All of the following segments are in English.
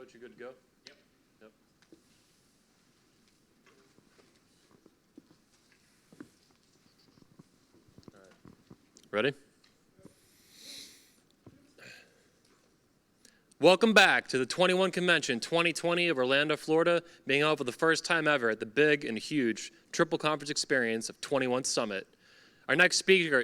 Coach, you good to go? Yep. Yep. All right. Ready? Welcome back to the 21 Convention 2020 of Orlando, Florida, being held for the first time ever at the big and huge Triple Conference experience of 21 Summit. Our next speaker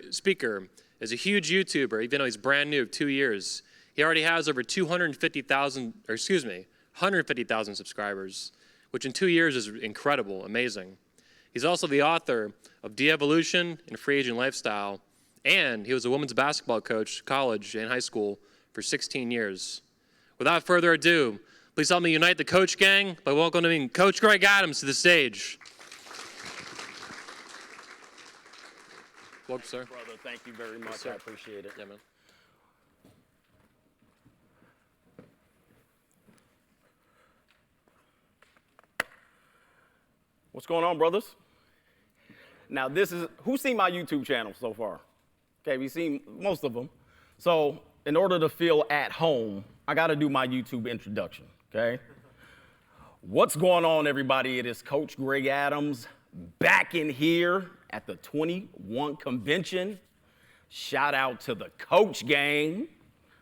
is a huge YouTuber, even though he's brand new, 2 years. He already has over 150,000 subscribers, which in 2 years is incredible, amazing. He's also the author of De-Evolution and Free Agent Lifestyle, and he was a women's basketball coach, college and high school, for 16 years. Without further ado, please help me unite the Coach Gang by welcoming Coach Greg Adams to the stage. Welcome, sir. Brother, thank you very much. Yes, sir. I appreciate it. Yeah, man. What's going on, brothers? Now, who's seen my YouTube channel so far? Okay, we've seen most of them. So, in order to feel at home, I got to do my YouTube introduction, okay? What's going on, everybody? It is Coach Greg Adams back in here at the 21 Convention. Shout out to the Coach Gang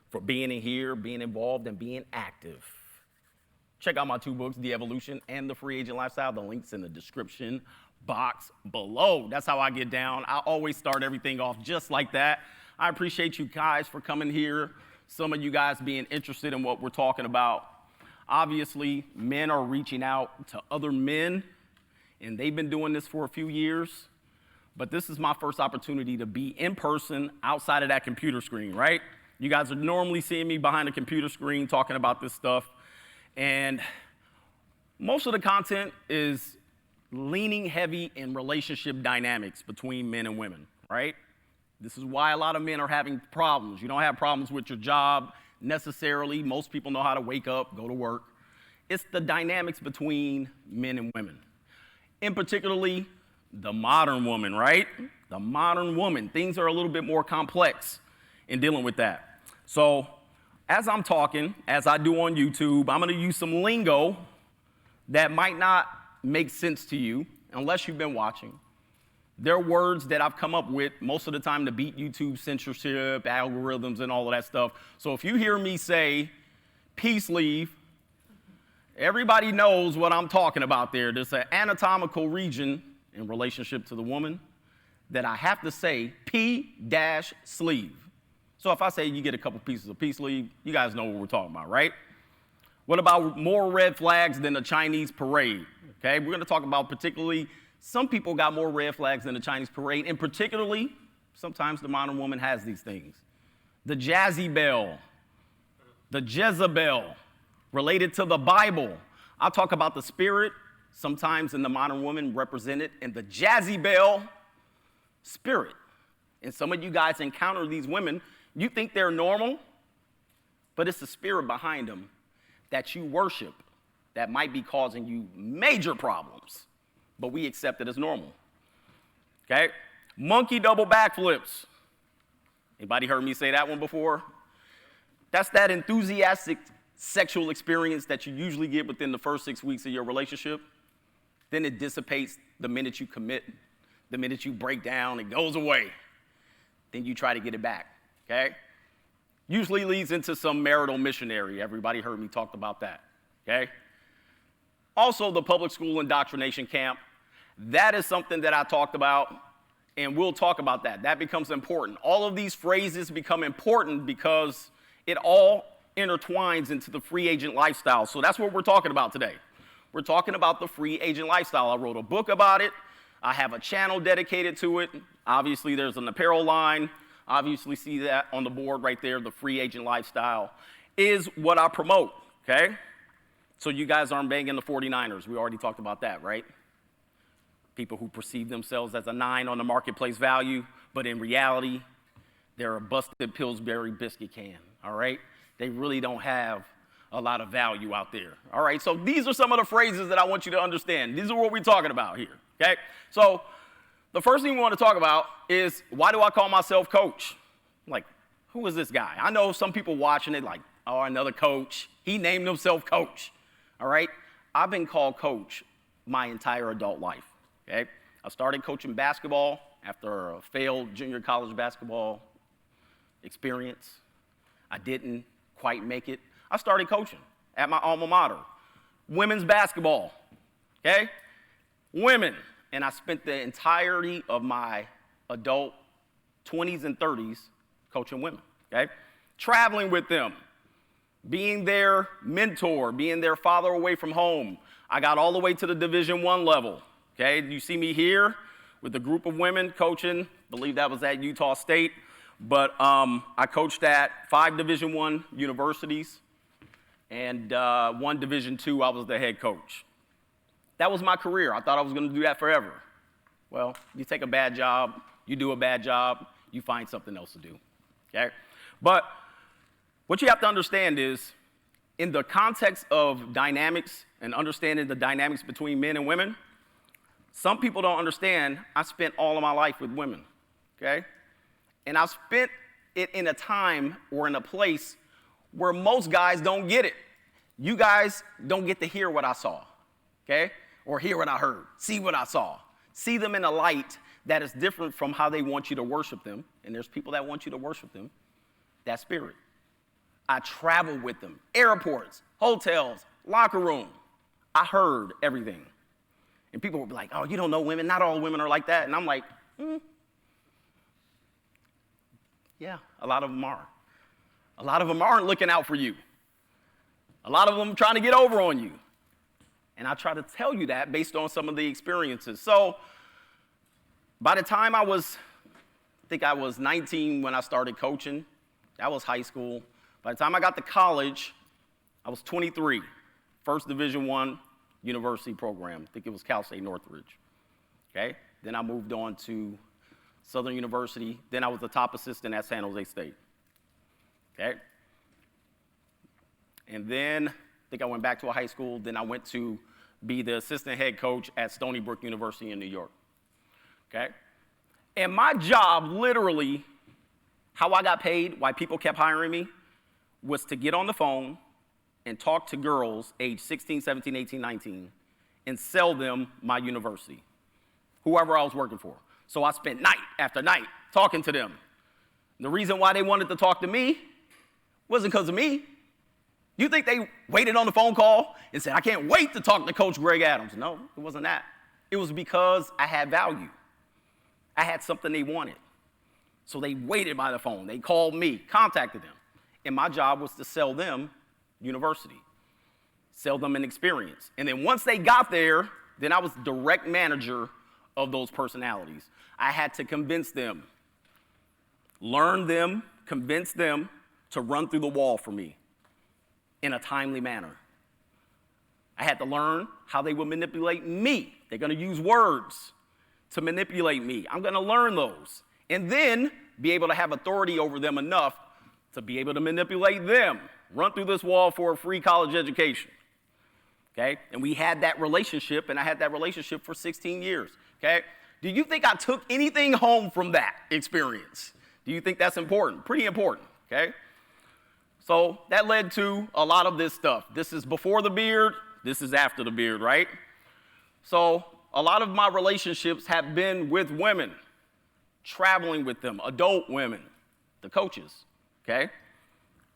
for being in here, being involved, and being active. Check out my 2 books, De-Evolution and The Free Agent Lifestyle. The link's in the description box below. That's how I get down. I always start everything off just like that. I appreciate you guys for coming here. Some of you guys being interested in what we're talking about. Obviously, men are reaching out to other men, and they've been doing this for a few years. But this is my first opportunity to be in person outside of that computer screen, right? You guys are normally seeing me behind a computer screen talking about this stuff. And most of the content is leaning heavy in relationship dynamics between men and women, right? This is why a lot of men are having problems. You don't have problems with your job necessarily. Most people know how to wake up, go to work. It's the dynamics between men and women. In particularly, the modern woman, right? The modern woman. Things are a little bit more complex in dealing with that. So, as I'm talking, as I do on YouTube, I'm going to use some lingo that might not make sense to you unless you've been watching. They're words that I've come up with most of the time to beat YouTube censorship, algorithms, and all of that stuff. So if you hear me say peace leave, everybody knows what I'm talking about there. There's an anatomical region in relationship to the woman that I have to say P-sleeve. So if I say you get a couple pieces of peace leave, you guys know what we're talking about, right? What about more red flags than a Chinese parade? Okay, we're going to talk about particularly some people got more red flags than the Chinese parade, and particularly, sometimes the modern woman has these things. The Jazzy Bell, the Jezebel, related to the Bible. I'll talk about the spirit, sometimes in the modern woman represented in the Jazzy Bell spirit. And some of you guys encounter these women, you think they're normal, but it's the spirit behind them that you worship that might be causing you major problems. But we accept it as normal, okay? Monkey double backflips. Anybody heard me say that one before? That's that enthusiastic sexual experience that you usually get within the first 6 weeks of your relationship. Then it dissipates the minute you commit, the minute you break down, it goes away. Then you try to get it back, okay? Usually leads into some marital missionary. Everybody heard me talk about that, okay? Also, the public school indoctrination camp. That is something that I talked about, and we'll talk about that. That becomes important. All of these phrases become important because it all intertwines into the free agent lifestyle. So that's what we're talking about today. We're talking about the free agent lifestyle. I wrote a book about it. I have a channel dedicated to it. Obviously, there's an apparel line. Obviously, see that on the board right there. The free agent lifestyle is what I promote, okay? So you guys aren't banging the 49ers. We already talked about that, right? People who perceive themselves as a 9 on the marketplace value, but in reality, they're a busted Pillsbury biscuit can, all right? They really don't have a lot of value out there, all right? So these are some of the phrases that I want you to understand. These are what we're talking about here, okay? So the first thing we want to talk about is, why do I call myself coach? Like, who is this guy? I know some people watching it like, Oh, another coach. He named himself coach. All right? I've been called coach my entire adult life. Okay? I started coaching basketball after a failed junior college basketball experience. I didn't quite make it. I started coaching at my alma mater, women's basketball. Okay? Women. And I spent the entirety of my adult 20s and 30s coaching women. Okay? Traveling with them, being their mentor, being their father away from home. I got all the way to the Division I level. Okay, you see me here with a group of women coaching. Believe that was at Utah State, but I coached at 5 Division I universities, and 1 Division II. I was the head coach. That was my career. I thought I was going to do that forever. Well, you take a bad job, you do a bad job, you find something else to do. Okay, but what you have to understand is, in the context of dynamics and understanding the dynamics between men and women, some people don't understand I spent all of my life with women, okay? And I spent it in a time or in a place where most guys don't get it. You guys don't get to hear what I saw, okay? Or hear what I heard, see what I saw. See them in a light that is different from how they want you to worship them. And there's people that want you to worship them, that spirit. I traveled with them, airports, hotels, locker room. I heard everything. And people would be like, oh, you don't know women. Not all women are like that. And I'm like, yeah, a lot of them are. A lot of them aren't looking out for you. A lot of them trying to get over on you. And I try to tell you that based on some of the experiences. So by the time I was 19 when I started coaching. That was high school. By the time I got to college, I was 23. First Division I university program. I think it was Cal State Northridge. Okay? Then I moved on to Southern University. Then I was the top assistant at San Jose State. Okay? And then I think I went back to a high school. Then I went to be the assistant head coach at Stony Brook University in New York. Okay? And my job, literally, how I got paid, why people kept hiring me, was to get on the phone and talk to girls age 16, 17, 18, 19, and sell them my university, whoever I was working for. So I spent night after night talking to them. The reason why they wanted to talk to me wasn't because of me. You think they waited on the phone call and said, I can't wait to talk to Coach Greg Adams? No, it wasn't that. It was because I had value. I had something they wanted. So they waited by the phone. They called me, contacted them. And my job was to sell them university, sell them an experience. And then once they got there, then I was direct manager of those personalities. I had to convince them, learn them, convince them to run through the wall for me in a timely manner. I had to learn how they would manipulate me. They're going to use words to manipulate me. I'm going to learn those. And then be able to have authority over them enough to be able to manipulate them, run through this wall for a free college education. Okay? And we had that relationship, and I had that relationship for 16 years. Okay? Do you think I took anything home from that experience? Do you think that's important? Pretty important. Okay? So that led to a lot of this stuff. This is before the beard. This is after the beard, right? So a lot of my relationships have been with women, traveling with them, adult women, the coaches, okay?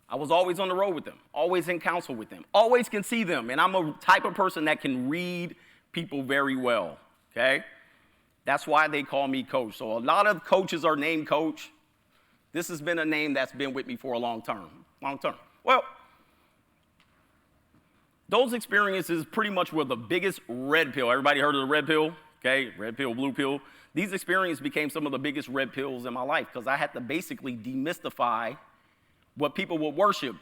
I was always on the road with them, always in counsel with them, always can see them, and I'm a type of person that can read people very well, okay? That's why they call me coach. So a lot of coaches are named coach. This has been a name that's been with me for a long term. Well, those experiences pretty much were the biggest red pill. Everybody heard of the red pill? Okay, red pill, blue pill. These experiences became some of the biggest red pills in my life because I had to basically demystify what people would worship.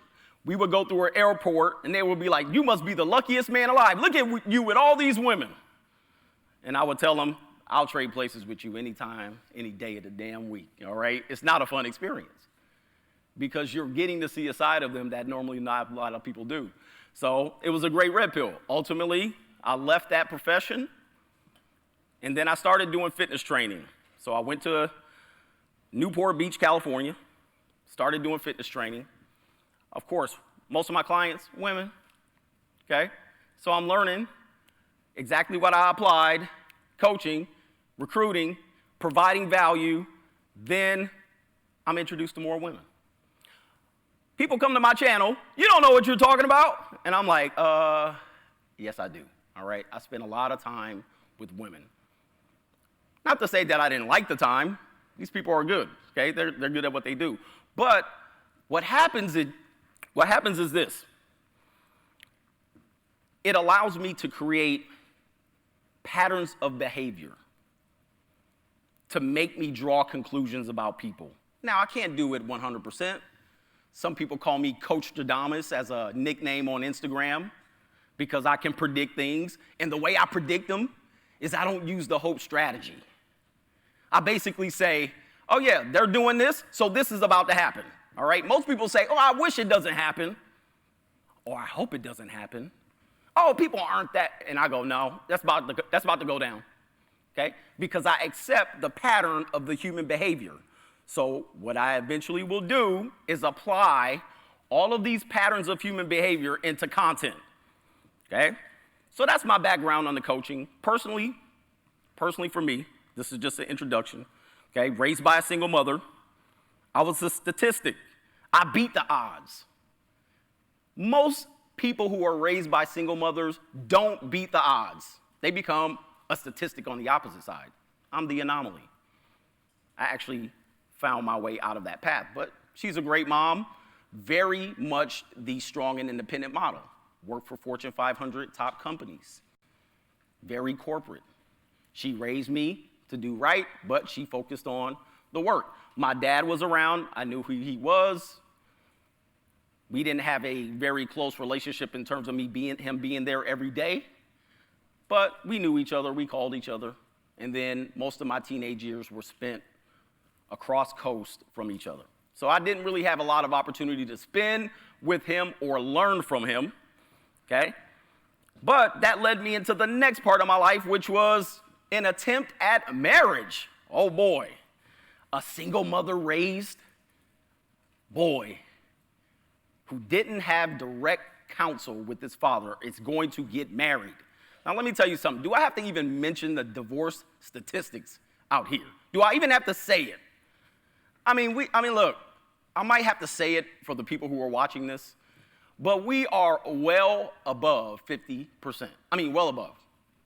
We would go through an airport and they would be like, you must be the luckiest man alive. Look at you with all these women. And I would tell them, I'll trade places with you anytime, any day of the damn week, all right? It's not a fun experience because you're getting to see a side of them that normally not a lot of people do. So it was a great red pill. Ultimately, I left that profession, and then I started doing fitness training. So I went to Newport Beach, California, started doing fitness training. Of course, Most of my clients, women, okay? So I'm learning exactly what I applied, coaching, recruiting, providing value, then I'm introduced to more women. People come to my channel, you don't know what you're talking about. And I'm like, yes, I do, all right? I spend a lot of time with women. Not to say that I didn't like the time. These people are good, okay? They're good at what they do. But what happens is this. It allows me to create patterns of behavior to make me draw conclusions about people. Now, I can't do it 100%. Some people call me Coach Stradamus as a nickname on Instagram because I can predict things. And the way I predict them is I don't use the hope strategy. I basically say, oh yeah, they're doing this, so this is about to happen, all right? Most people say, oh, I wish it doesn't happen, or I hope it doesn't happen. Oh, people aren't that, and I go, no, that's about to go down, okay? Because I accept the pattern of the human behavior. So what I eventually will do is apply all of these patterns of human behavior into content, okay? So that's my background on the coaching. Personally for me, this is just an introduction, okay? Raised by a single mother, I was a statistic. I beat the odds. Most people who are raised by single mothers don't beat the odds. They become a statistic on the opposite side. I'm the anomaly. I actually found my way out of that path, but she's a great mom, very much the strong and independent model. Worked for Fortune 500 top companies, very corporate. She raised me to do right, but she focused on the work. My dad was around, I knew who he was. We didn't have a very close relationship in terms of him being there every day, but we knew each other, we called each other, and then most of my teenage years were spent across coast from each other. So I didn't really have a lot of opportunity to spend with him or learn from him, okay? But that led me into the next part of my life, which was an attempt at marriage. Oh boy, a single mother raised boy who didn't have direct counsel with his father is going to get married. Now let me tell you something. Do I have to even mention the divorce statistics out here? Do I even have to say it? I mean, look, I might have to say it for the people who are watching this, but we are well above 50%. I mean, well above.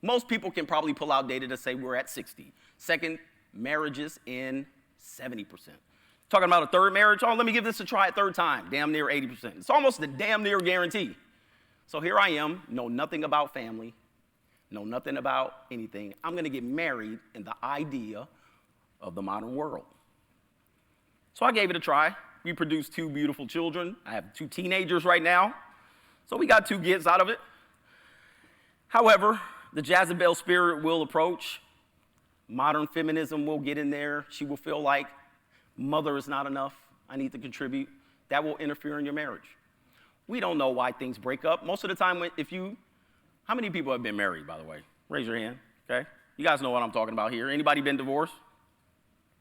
Most people can probably pull out data to say we're at 60. Second marriages in 70%. Talking about a third marriage, oh, let me give this a try a third time, damn near 80%. It's almost a damn near guarantee. So here I am, know nothing about family, know nothing about anything. I'm gonna get married in the idea of the modern world. So I gave it a try. We produced 2 beautiful children. I have 2 teenagers right now. So we got 2 kids out of it. However, the Jezebel spirit will approach. Modern feminism will get in there. She will feel like mother is not enough. I need to contribute. That will interfere in your marriage. We don't know why things break up. Most of the time, how many people have been married, by the way? Raise your hand, okay? You guys know what I'm talking about here. Anybody been divorced?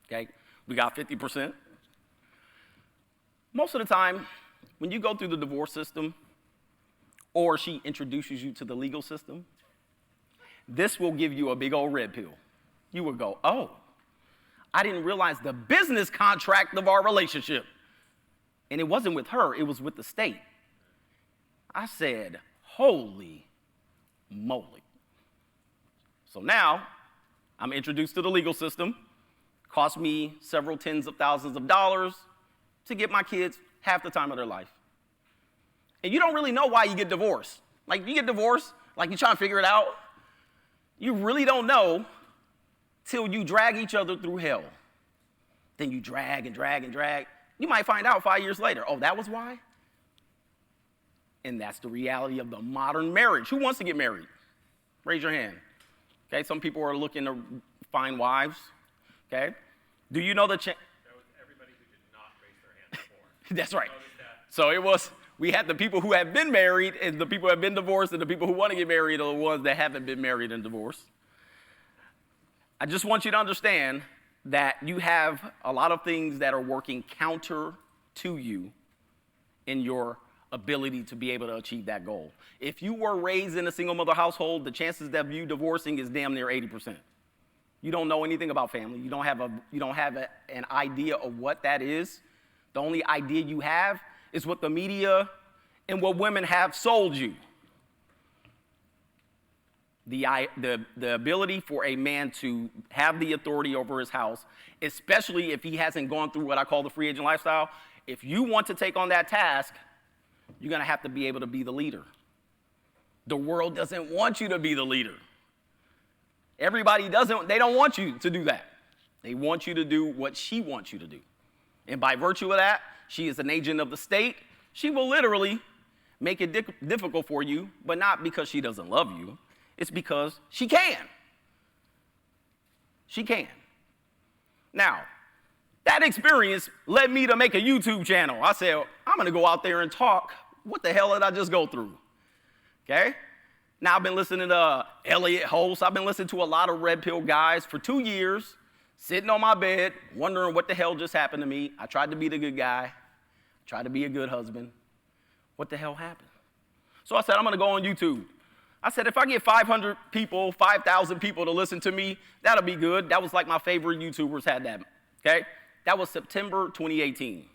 Okay, we got 50%. Most of the time, when you go through the divorce system, or she introduces you to the legal system, this will give you a big old red pill. You will go, oh, I didn't realize the business contract of our relationship. And it wasn't with her, it was with the state. I said, holy moly. So now, I'm introduced to the legal system. Cost me several tens of thousands of dollars to get my kids half the time of their life. And you don't really know why you get divorced. Like, you get divorced, like you're trying to figure it out. You really don't know till you drag each other through hell. Then you drag and drag and drag. You might find out 5 years later, oh, that was why? And that's the reality of the modern marriage. Who wants to get married? Raise your hand. Okay, some people are looking to find wives. Okay, do you know the that was everybody who did not raise their hand before. That's right. So we had the people who have been married and the people who have been divorced, and the people who want to get married are the ones that haven't been married and divorced. I just want you to understand that you have a lot of things that are working counter to you in your ability to be able to achieve that goal. If you were raised in a single mother household, the chances of you divorcing is damn near 80%. You don't know anything about family. You don't have an idea of what that is. The only idea you have is what the media and what women have sold you. The ability for a man to have the authority over his house, especially if he hasn't gone through what I call the free agent lifestyle, if you want to take on that task, you're going to have to be able to be the leader. The world doesn't want you to be the leader. Everybody they don't want you to do that. They want you to do what she wants you to do. And by virtue of that, she is an agent of the state. She will literally make it difficult for you, but not because she doesn't love you. It's because she can. She can. Now, that experience led me to make a YouTube channel. I said, I'm going to go out there and talk. What the hell did I just go through? Okay? Now, I've been listening to Elliot Holst. I've been listening to a lot of red pill guys for 2 years, sitting on my bed, wondering what the hell just happened to me. I tried to be the good guy, tried to be a good husband. What the hell happened? So I said, I'm going to go on YouTube. I said, if I get 500 people, 5,000 people to listen to me, that'll be good. That was like my favorite YouTubers had that, okay? That was September 2018.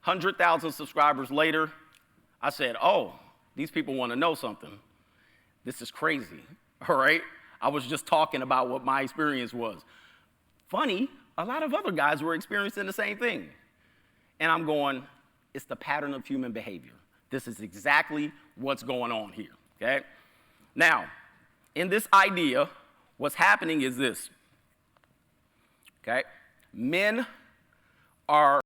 100,000 subscribers later, I said, oh, these people want to know something. This is crazy, all right? I was just talking about what my experience was. Funny, a lot of other guys were experiencing the same thing. And I'm going, it's the pattern of human behavior. This is exactly what's going on here, okay? Now, in this idea, what's happening is this, okay? Men are